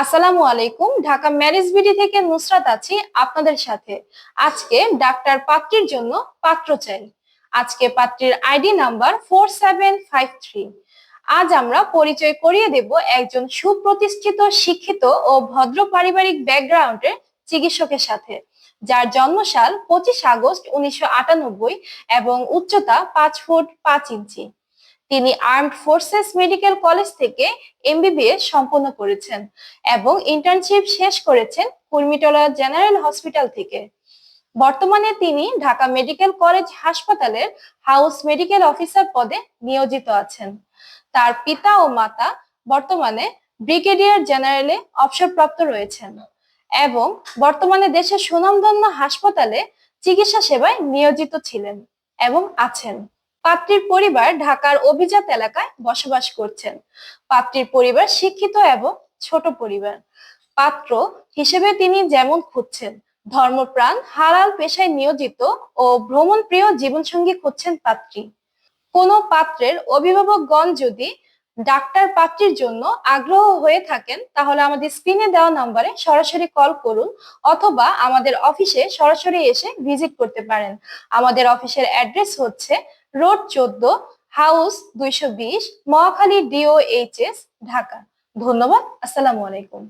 আসসালামু আলাইকুম। Dhaka marriage BD থেকে নুসরাত আছি আপনাদের সাথে। আজকে ডাক্তার পাত্রীর জন্য পাত্র চাই। আজকে পাত্রীর আইডি নাম্বার 4753। আজ আমরা পরিচয় করিয়ে দেব একজন সুপ্রতিষ্ঠিত, শিক্ষিত ও ভদ্র পারিবারিক ব্যাকগ্রাউন্ডের চিকিৎসকের সাথে, যার জন্মসাল 25 আগস্ট 1998 এবং উচ্চতা 5 ফুট 5 ইঞ্চি। তিনি আর্মড ফোর্সেস মেডিকেল কলেজ থেকে এমবিবিএস সম্পন্ন করেছেন এবং ইন্টার্নশিপ শেষ করেছেন কুর্মিটোলা জেনারেল হসপিটাল থেকে। বর্তমানে তিনি ঢাকা মেডিকেল কলেজ হাসপাতালের হাউস মেডিকেল অফিসার পদে নিয়োজিত আছেন। তার পিতা ও মাতা বর্তমানে ব্রিগেডিয়ার জেনারেলে অবসরপ্রাপ্ত রয়েছেন এবং বর্তমানে দেশের সুনামধন্য হাসপাতালে চিকিৎসা সেবায় নিয়োজিত ছিলেন এবং আছেন। পাত্রীর পরিবার ঢাকার অভিজাত এলাকায় বসবাস করছেন। পাত্রীর পরিবার শিক্ষিত এবং ছোট পরিবার। পাত্র হিসেবে তিনি যেমন খুঁজছেন, ধর্মপ্রাণ, হালাল পেশায় নিয়োজিত ও ভ্রমণ প্রিয় জীবনসঙ্গী খুঁজছেন পাত্রী। কোনো পাত্রের অভিভাবকগণ যদি ডাক্তার পাত্রীর জন্য আগ্রহ হয়ে থাকেন, তাহলে আমাদের স্ক্রিনে দেওয়া নম্বরে সরাসরি কল করুন অথবা আমাদের অফিসে সরাসরি এসে ভিজিট করতে পারেন। আমাদের অফিসের অ্যাড্রেস হচ্ছে road 14, house 220, Mohakhali DOHS, Dhaka. ধন্যবাদ। আসসালামু আলাইকুম।